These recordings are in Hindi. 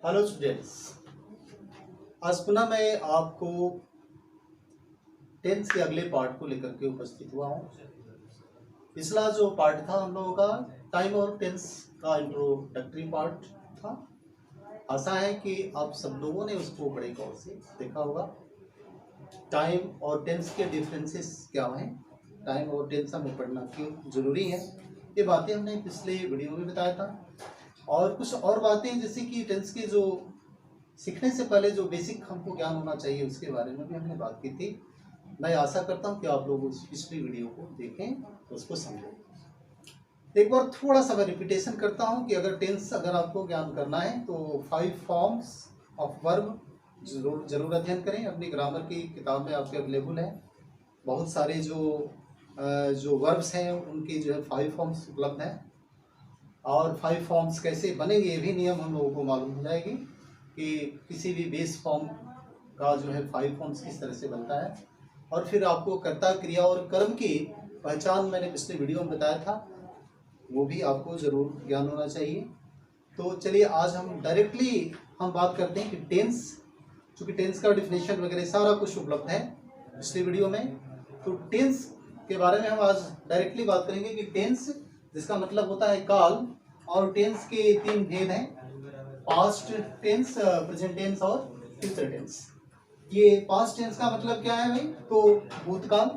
हेलो स्टूडेंट्स, आज पुनः मैं आपको टेंस के अगले पार्ट को लेकर के उपस्थित हुआ हूँ। पिछला जो पार्ट था हम लोगों का टाइम और टेंस का इंट्रोडक्टरी पार्ट था। आशा है कि आप सब लोगों ने उसको बड़े गौर से देखा होगा। टाइम और टेंस के डिफरेंसेस क्या हैं, टाइम और टेंस हमें पढ़ना क्यों जरूरी है, ये बातें हमने पिछले वीडियो में बताया था। और कुछ और बातें जैसे कि टेंस के जो सीखने से पहले जो बेसिक हमको ज्ञान होना चाहिए उसके बारे में भी हमने बात की थी। मैं आशा करता हूँ कि आप लोग उस पिछली वीडियो को देखें, उसको समझें। एक बार थोड़ा सा मैं रिपीटेशन करता हूँ कि अगर आपको ज्ञान करना है तो 5 फॉर्म्स ऑफ वर्ब जरूर अध्ययन करें। अपनी ग्रामर की किताब में आपके अवेलेबल है। बहुत सारे जो वर्ब्स हैं उनकी जो है 5 फॉर्म्स उपलब्ध हैं। और 5 फॉर्म्स कैसे बनेंगे ये भी नियम हम लोगों को मालूम हो जाएगी कि किसी भी बेस फॉर्म का जो है 5 फॉर्म्स किस तरह से बनता है। और फिर आपको कर्ता, क्रिया और कर्म की पहचान मैंने पिछले वीडियो में बताया था, वो भी आपको ज़रूर ज्ञान होना चाहिए। तो चलिए आज हम डायरेक्टली बात करते हैं कि टेंस, चूँकि टेंस का डिफिनेशन वगैरह सारा कुछ उपलब्ध है पिछले वीडियो में। तो टेंस के बारे में हम आज डायरेक्टली बात करेंगे कि टेंस जिसका मतलब होता है काल, और टेंस के 3 भेद हैं, पास्ट टेंस, प्रेजेंट टेंस और फ्यूचर टेंस। ये पास्ट टेंस का मतलब क्या है भाई, तो भूतकाल।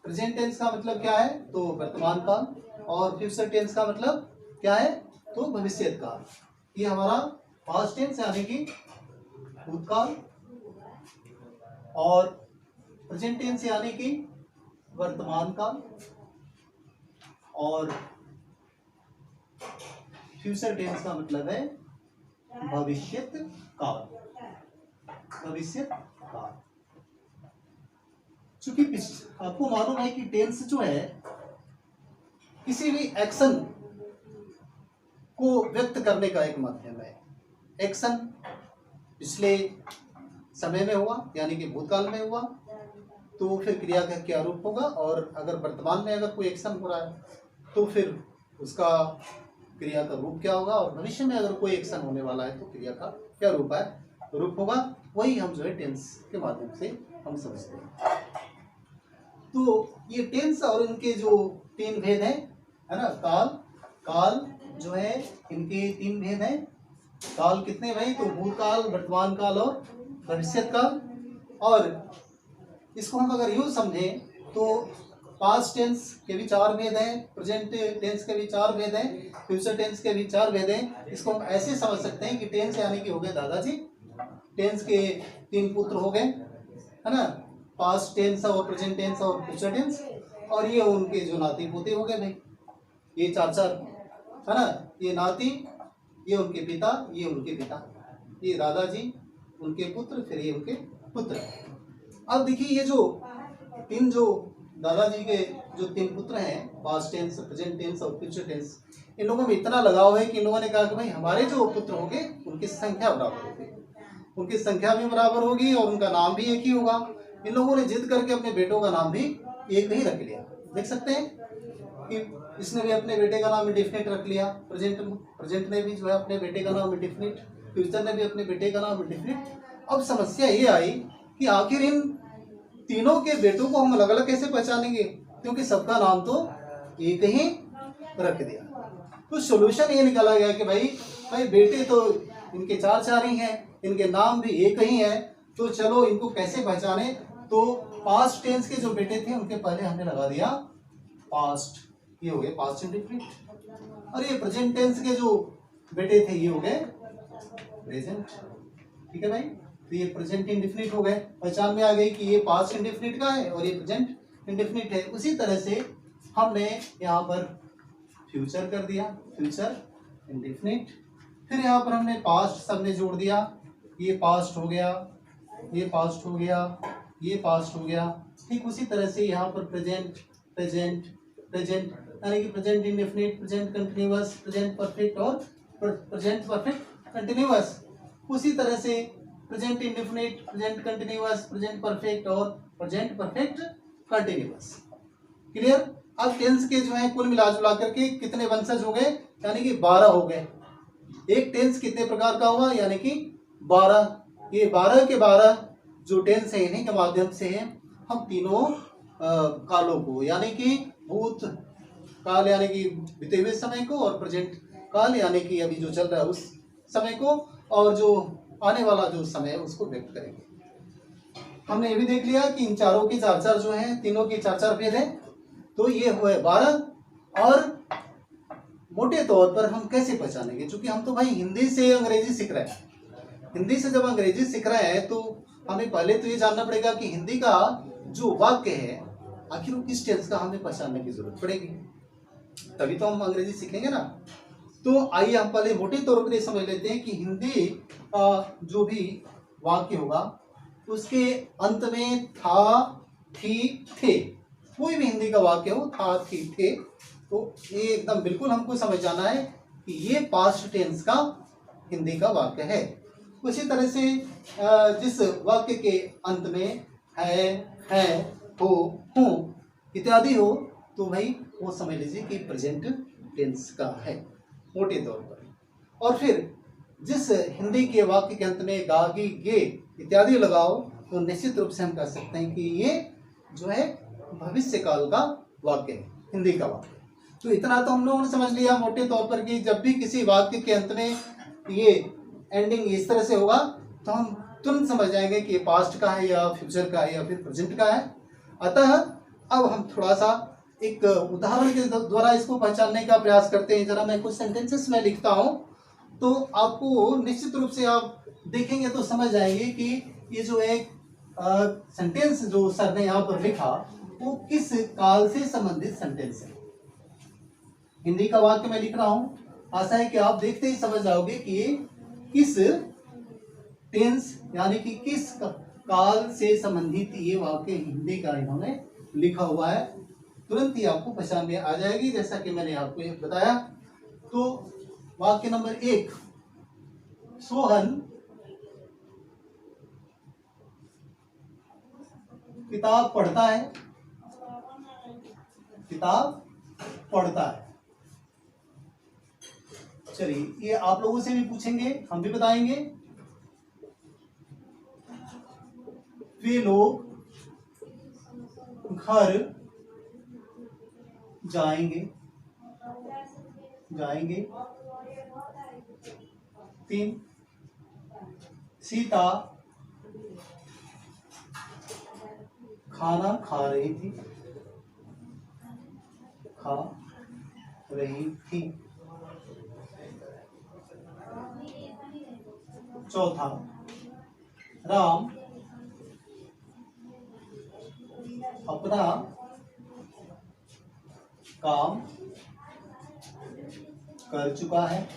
प्रेजेंट टेंस का मतलब क्या है, तो वर्तमान काल। और फ्यूचर टेंस का मतलब क्या है, तो भविष्य काल। ये हमारा पास्ट टेंस यानी कि भूतकाल, और प्रेजेंट टेंस यानी कि वर्तमान काल, और फ्यूचर टेंस का मतलब है भविष्यत काल। भविष्यत काल। चूंकि आपको मालूम है कि टेंस जो है किसी भी एक्शन को व्यक्त करने का एक माध्यम है। एक्शन पिछले समय में हुआ यानी कि भूतकाल में हुआ तो फिर क्रिया का क्या रूप होगा, और अगर वर्तमान में अगर कोई एक्शन हो रहा है तो फिर उसका क्रिया का रूप क्या होगा, और भविष्य में अगर कोई एक्शन होने वाला है तो क्रिया का क्या रूप होगा। वही हम जो है टेंस के माध्यम से हम समझते हैं। तो ये टेंस और इनके जो 3 भेद हैं, है ना, काल जो है इनके 3 भेद हैं। काल कितने भाई, तो भूतकाल, वर्तमान काल और भविष्यत काल। और इसको हम अगर यूं समझें तो पास्ट टेंस के भी 4 भेद हैं, प्रेजेंट टेंस के भी 4 भेद हैं, फ्यूचर टेंस के भी 4 भेद हैं। इसको हम ऐसे समझ सकते हैं कि टेंस यानी कि हो गए दादाजी, टेंस के 3 पुत्र हो गए, है ना, पास्ट टेंस और प्रेजेंट टेंस और फ्यूचर टेंस, और ये उनके जो नाती पोते हो गए भाई, ये 4 है ना, ये नाती, ये उनके पिता, ये उनके पिता, ये दादाजी, उनके पुत्र, फिर ये उनके पुत्र। अब देखिए ये जो 3 जो दादाजी के जो 3 पुत्र हैं, पास्ट टेंस, प्रेजेंट टेंस और फ्यूचर टेंस, इन लोगों में इतना लगाव है कि इन लोगों ने कहा कि भाई हमारे जो पुत्र होंगे उनकी संख्या बराबर होगी, उनकी संख्या भी बराबर होगी और उनका नाम भी एक ही होगा। इन लोगों ने जिद करके अपने बेटों का नाम भी एक ही रख लिया। देख सकते हैं कि इसने भी अपने बेटे का नाम इंडेफिनिट रख लिया, प्रेजेंट ने भी जो है अपने बेटे का नाम इंडेफिनिट, फ्यूचर ने भी अपने बेटे का नाम इंडेफिनिट। अब समस्या ये आई कि आखिर इन तीनों के बेटों को हम अलग अलग कैसे पहचानेंगे, क्योंकि सबका नाम तो एक ही रख दिया। तो सॉल्यूशन ये निकाला गया कि भाई बेटे तो इनके 4 ही हैं, इनके नाम भी एक ही है, तो चलो इनको कैसे पहचाने। तो पास्ट टेंस के जो बेटे थे उनके पहले हमने लगा दिया पास्ट, ये हो गए पास्ट इंडेफिनिट। और ये प्रेजेंट टेंस के जो बेटे थे ये हो गए प्रेजेंट। ठीक है भाई, तो ये प्रेजेंट इंडेफिनिट हो गए, पहचान में आ गई कि ये पास्ट इंडेफिनिट का है और ये प्रेजेंट इंडेफिनिट है। उसी तरह से हमने यहाँ पर फ्यूचर कर दिया, फ्यूचर इंडेफिनिट। फिर यहाँ पर हमने पास्ट सबने जोड़ दिया, ये पास्ट हो गया, ये पास्ट हो गया, ये पास्ट हो गया। ठीक उसी तरह से यहाँ पर प्रेजेंट प्रेजेंट प्रेजेंट यानी कि present indefinite, present continuous, present perfect और प्रेजेंट परफेक्ट कंटिन्यूअस। उसी तरह से present indefinite, present continuous, present perfect और प्रेजेंट परफेक्ट कंटिन्यूअस। क्लियर। अब टेंस के जो है कुल मिला जुला करके कितने वंशज हो गए, यानी कि 12 हो गए। एक टेंस कितने प्रकार का हुआ, यानी कि 12। ये 12 के 12 जो टेंस है इन्हीं के माध्यम से हम तीनों कालों को, यानी कि भूत काल यानी कि बीते हुए समय को, और प्रेजेंट काल यानी कि अभी जो चल रहा है उस समय को, और जो आने वाला जो समय है उसको व्यक्त करेंगे। हमने ये भी देख लिया कि इन चारों की 4-4 जो है, तीनों की 4-4 भेद है। तो ये हुए 12। और मोटे तौर पर हम कैसे पहचानेंगे, क्योंकि हम तो भाई हिंदी से अंग्रेजी सीख रहे हैं। हिंदी से जब अंग्रेजी सीख रहे हैं तो हमें पहले तो ये जानना पड़ेगा कि हिंदी का जो वाक्य है आखिर वो किस टेंस का, हमें पहचानने की जरूरत पड़ेगी, तभी तो हम अंग्रेजी सीखेंगे ना। तो आइए हम पहले मोटे तौर पर ये समझ लेते हैं कि हिंदी जो भी वाक्य होगा उसके अंत में था, थी, थे, कोई भी हिंदी का वाक्य हो, था, थी, थे, तो ये एकदम बिल्कुल हमको समझ जाना है कि ये पास्ट टेंस का हिंदी का वाक्य है। उसी तरह से जिस वाक्य के अंत में है, हो, हूँ इत्यादि हो, तो भाई वो समझ लीजिए कि प्रेजेंट टेंस का है मोटे तौर पर। और फिर जिस हिंदी के वाक्य के अंत में गा, गी, गे इत्यादि लगाओ तो निश्चित रूप से हम कह सकते हैं कि ये जो है भविष्य काल का वाक्य है, हिंदी का वाक्य। तो इतना तो हम लोगों ने समझ लिया मोटे तौर पर कि जब भी किसी वाक्य के अंत में ये एंडिंग इस तरह से होगा तो हम तुरंत समझ जाएंगे कि ये पास्ट का है या फ्यूचर का है या फिर प्रेजेंट का है। अतः अब हम थोड़ा सा एक उदाहरण के द्वारा इसको पहचानने का प्रयास करते हैं। जरा मैं कुछ सेंटेंसेस में लिखता हूँ तो आपको निश्चित रूप से आप देखेंगे तो समझ जाएंगे कि ये जो एक सेंटेंस जो सर ने यहाँ पर लिखा वो किस काल से संबंधित सेंटेंस है। हिंदी का वाक्य मैं लिख रहा हूँ, आशा है कि आप देखते ही समझ जाओगे कि ये किस टेंस यानी कि किस काल से संबंधित ये वाक्य हिंदी का इन्होंने लिखा हुआ है। तुरंत ही आपको पहचान में आ जाएगी, जैसा कि मैंने आपको ये बताया। तो वाक्य नंबर 1, सोहन किताब पढ़ता है, किताब पढ़ता है। चलिए ये आप लोगों से भी पूछेंगे, हम भी बताएंगे। वे लोग घर जाएंगे, 3, सीता खाना खा रही थी, चौथा, राम अपना काम कर चुका है।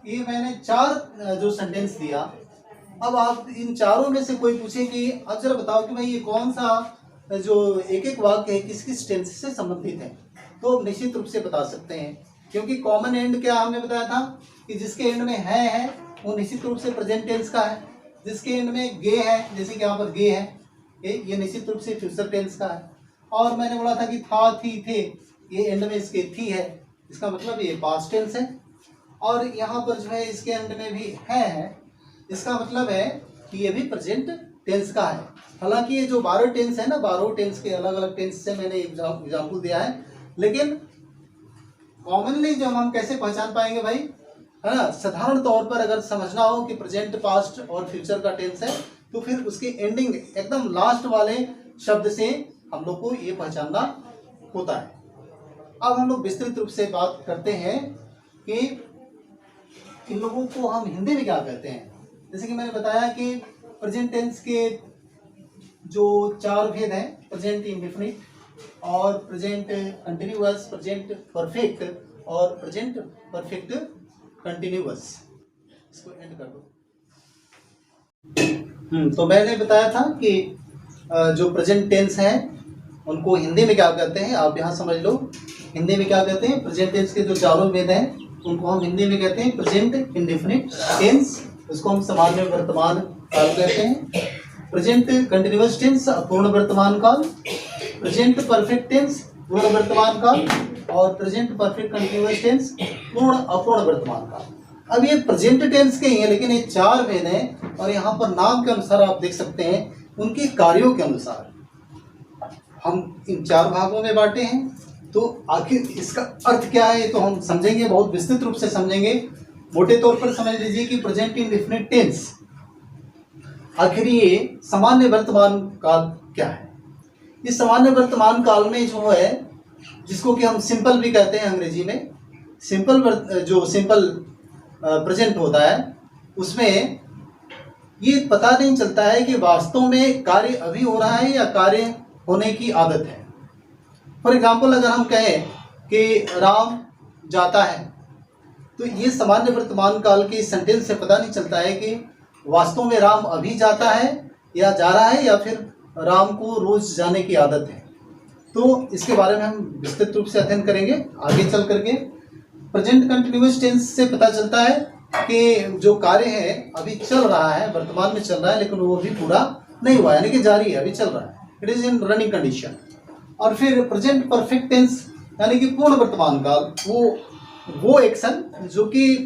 ये मैंने 4 जो सेंटेंस दिया। अब आप इन चारों में से कोई पूछे कि अब जरा बताओ कि भाई ये कौन सा जो एक वाक्य है किस किस टेंस से संबंधित है, तो निश्चित रूप से बता सकते हैं, क्योंकि कॉमन एंड क्या हमने बताया था कि जिसके एंड में है वो निश्चित रूप से प्रेजेंट टेंस का है, जिसके एंड में गे है, जैसे कि यहाँ पर गे है, ये निश्चित रूप से फ्यूचर टेंस का है। और मैंने बोला था कि था, थी, थे, ये एंड में इसके थी है, इसका मतलब ये पास्ट टेंस है। और यहाँ पर जो है इसके एंड में भी है, इसका मतलब है कि ये भी प्रेजेंट टेंस का है। हालांकि ये जो 12 टेंस है ना, 12 टेंस के अलग अलग टेंस से मैंने एग्जाम्पल दिया है, लेकिन कॉमनली जो हम कैसे पहचान पाएंगे भाई, है ना, साधारण तौर पर अगर समझना हो कि प्रेजेंट, पास्ट और फ्यूचर का टेंस है तो फिर उसके एंडिंग एकदम लास्ट वाले शब्द से हम लोग को ये पहचानना होता है। अब हम लोग विस्तृत रूप से बात करते हैं कि इन लोगों को हम हिंदी में क्या कहते हैं। जैसे कि मैंने बताया कि प्रेजेंट टेंस के जो 4 भेद हैं, प्रेजेंट इंडेफिनिट और प्रेजेंट कंटिन्यूअस, प्रेजेंट परफेक्ट और प्रेजेंट परफेक्ट कंटिन्यूअस। इसको एंड कर दो। तो मैंने बताया था कि जो प्रेजेंट टेंस है उनको हिंदी में क्या कहते हैं, आप यहाँ समझ लो। हिंदी में क्या कहते हैं, प्रेजेंट टेंस के जो 4 भेद हैं उनको हम हिंदी में कहते हैं प्रेजेंट इंडेफिनिट टेंस, उसको हम सामान्य वर्तमान काल कहते हैं। प्रेजेंट कंटिन्यूअस टेंस अपूर्ण वर्तमान काल, प्रेजेंट परफेक्ट टेंस पूर्ण वर्तमान काल और प्रेजेंट परफेक्ट कंटिन्यूअस टेंस पूर्ण अपूर्ण वर्तमान काल। अब ये प्रेजेंट टेंस के ही हैं, लेकिन ये चार भेद हैं और यहाँ पर नाम के अनुसार आप देख सकते हैं उनके कार्यों के अनुसार हम इन चार भागों में बांटे हैं। तो आखिर इसका अर्थ क्या है, तो हम समझेंगे, बहुत विस्तृत रूप से समझेंगे। मोटे तौर पर समझ लीजिए कि प्रेजेंट इंडेफिनिट टेंस आखिर ये सामान्य वर्तमान काल क्या है। इस सामान्य वर्तमान काल में जो है, जिसको कि हम सिंपल भी कहते हैं अंग्रेजी में, जो सिंपल प्रेजेंट होता है, उसमें ये पता नहीं चलता है कि वास्तव में कार्य अभी हो रहा है या कार्य होने की आदत है। फॉर एग्जाम्पल अगर हम कहें कि राम जाता है, तो ये सामान्य वर्तमान काल के सेंटेंस से पता नहीं चलता है कि वास्तव में राम अभी जाता है या जा रहा है, या फिर राम को रोज जाने की आदत है। तो इसके बारे में हम विस्तृत रूप से अध्ययन करेंगे आगे चल करके। प्रेजेंट कंटिन्यूअस टेंस से पता चलता है कि जो कार्य है अभी चल रहा है, वर्तमान में चल रहा है, लेकिन वो अभी पूरा नहीं हुआ, यानी कि जारी है, अभी चल रहा है, it is in running condition. और फिर प्रेजेंट परफेक्ट टेंस यानी कि पूर्ण वर्तमान काल, वो एक्शन जो कि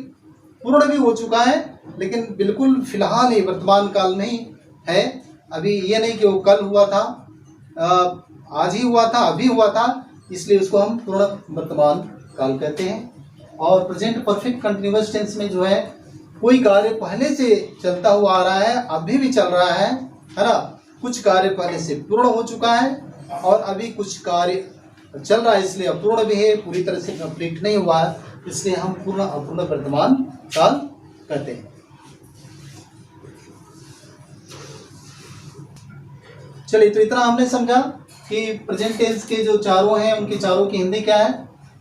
पूर्ण भी हो चुका है, लेकिन बिल्कुल फिलहाल ही वर्तमान काल में ही है। अभी ये नहीं कि वो कल हुआ था, आज ही हुआ था, अभी हुआ था, इसलिए उसको हम पूर्ण वर्तमान काल कहते हैं। और प्रेजेंट परफेक्ट कंटिन्यूअस टेंस में जो है, कोई कार्य पहले से चलता हुआ आ रहा है, अभी भी चल रहा है ना। कुछ कार्य पहले से पूर्ण हो चुका है और अभी कुछ कार्य चल रहा है, इसलिए अपूर्ण भी है, पूरी तरह से कंप्लीट नहीं हुआ है, इसलिए हम पूर्ण अपूर्ण वर्तमान काल कहते हैं। चलिए, तो इतना हमने समझा कि प्रेजेंट टेंस के जो चारों हैं, उनके चारों की हिंदी क्या है।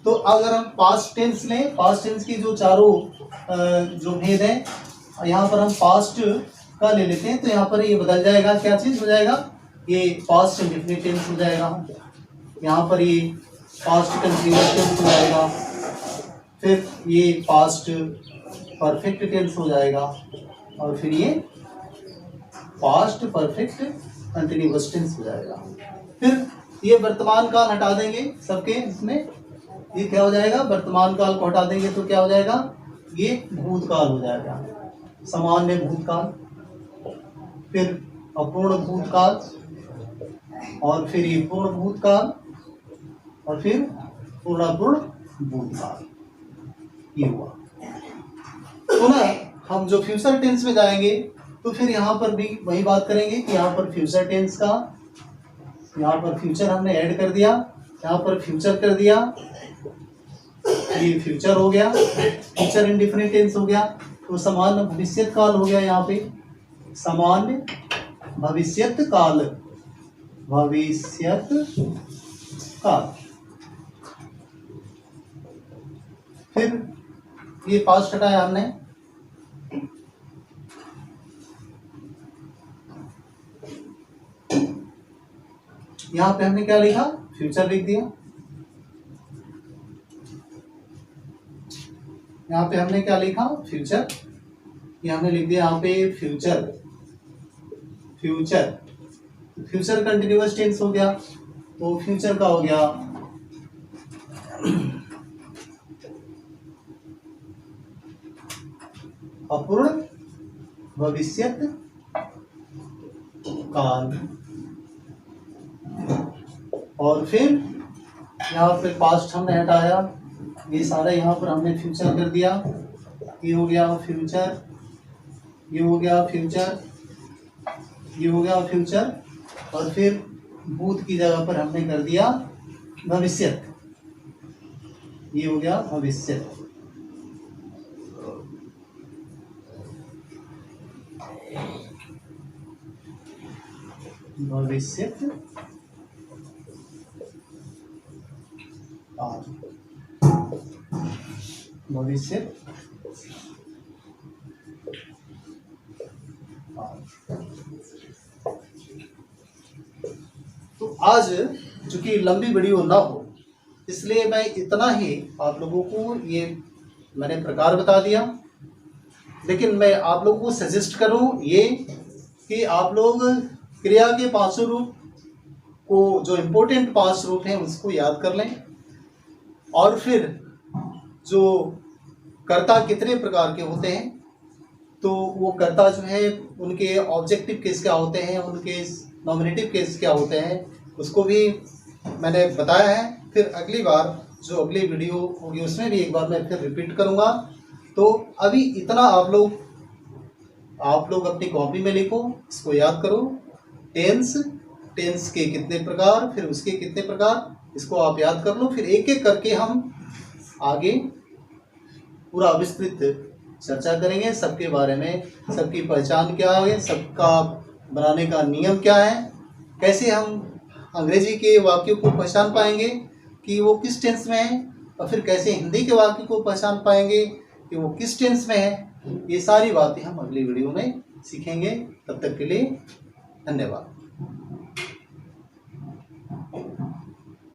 तो अगर हम पास्ट टेंस लें, पास्ट टेंस की जो चारों जो भेद हैं, यहाँ पर हम पास्ट का ले लेते हैं, तो यहाँ पर ये बदल जाएगा, क्या चीज़ हो जाएगा, ये पास्ट इंडेफिनिट टेंस हो जाएगा, यहाँ पर ये पास्ट कंटिन्यूअस टेंस हो जाएगा, फिर ये पास्ट परफेक्ट टेंस हो जाएगा, और फिर ये पास्ट परफेक्ट कंटिन्यूअस टेंस हो जाएगा। फिर ये वर्तमान काल हटा देंगे सबके, इसमें ये क्या हो जाएगा, वर्तमान काल को हटा देंगे तो क्या हो जाएगा, ये भूतकाल हो जाएगा, सामान्य भूतकाल, फिर अपूर्ण भूतकाल, और फिर ये पूर्ण भूतकाल, और फिर पूर्णापूर्ण भूतकाल, ये हुआ। पुनः हम जो फ्यूचर टेंस में जाएंगे, तो फिर यहाँ पर भी वही बात करेंगे कि यहाँ पर फ्यूचर टेंस का, यहाँ पर फ्यूचर हमने ऐड कर दिया, यहाँ पर फ्यूचर कर दिया, ये फ्यूचर हो गया, फ्यूचर इंडेफिनिट टेंस हो गया, तो सामान्य भविष्यत काल हो गया, यहाँ पे सामान्य भविष्यत काल, भविष्यत काल। फिर ये पास्ट हटाया हमने, यहाँ पे हमने क्या लिखा, फ्यूचर लिख दिया, यहाँ पे हमने क्या लिखा, फ्यूचर, ये हमने लिख दिया यहाँ पे future, future, future continuous tense हो गया, तो फ्यूचर का हो गया अपूर्ण भविष्यत काल। और फिर यहाँ पे पास्ट हमने हटाया, ये सारा यहाँ पर हमने फ्यूचर कर दिया, ये हो गया फ्यूचर, ये हो गया फ्यूचर, ये हो गया फ्यूचर, और फिर भूत की जगह पर हमने कर दिया भविष्यत, ये हो गया भविष्यत। भविष्यत काल, भविष्यत काल। तो आज चूंकि लंबी वीडियो ना हो, इसलिए मैं इतना ही आप लोगों को ये मैंने प्रकार बता दिया, लेकिन मैं आप लोगों को सजेस्ट करूं ये कि आप लोग क्रिया के पांचों रूप को, जो इम्पोर्टेंट 5 रूप हैं, उसको याद कर लें। और फिर जो कर्ता कितने प्रकार के होते हैं, तो वो कर्ता जो है उनके ऑब्जेक्टिव केस क्या होते हैं, उनके नॉमिनेटिव केस क्या होते हैं, उसको भी मैंने बताया है। फिर अगली बार जो अगली वीडियो होगी उसमें भी एक बार मैं फिर रिपीट करूँगा। तो अभी इतना आप लोग अपनी कॉपी में लिखो, इसको याद करो। टेंस के कितने प्रकार, फिर उसके कितने प्रकार, इसको आप याद कर लो। फिर एक एक करके हम आगे पूरा विस्तृत चर्चा करेंगे सबके बारे में, सबकी पहचान क्या है, सबका बनाने का नियम क्या है, कैसे हम अंग्रेजी के वाक्यों को पहचान पाएंगे कि वो किस टेंस में है, और फिर कैसे हिंदी के वाक्य को पहचान पाएंगे कि वो किस टेंस में है। ये सारी बातें हम अगली वीडियो में सीखेंगे। तब तक के लिए धन्यवाद।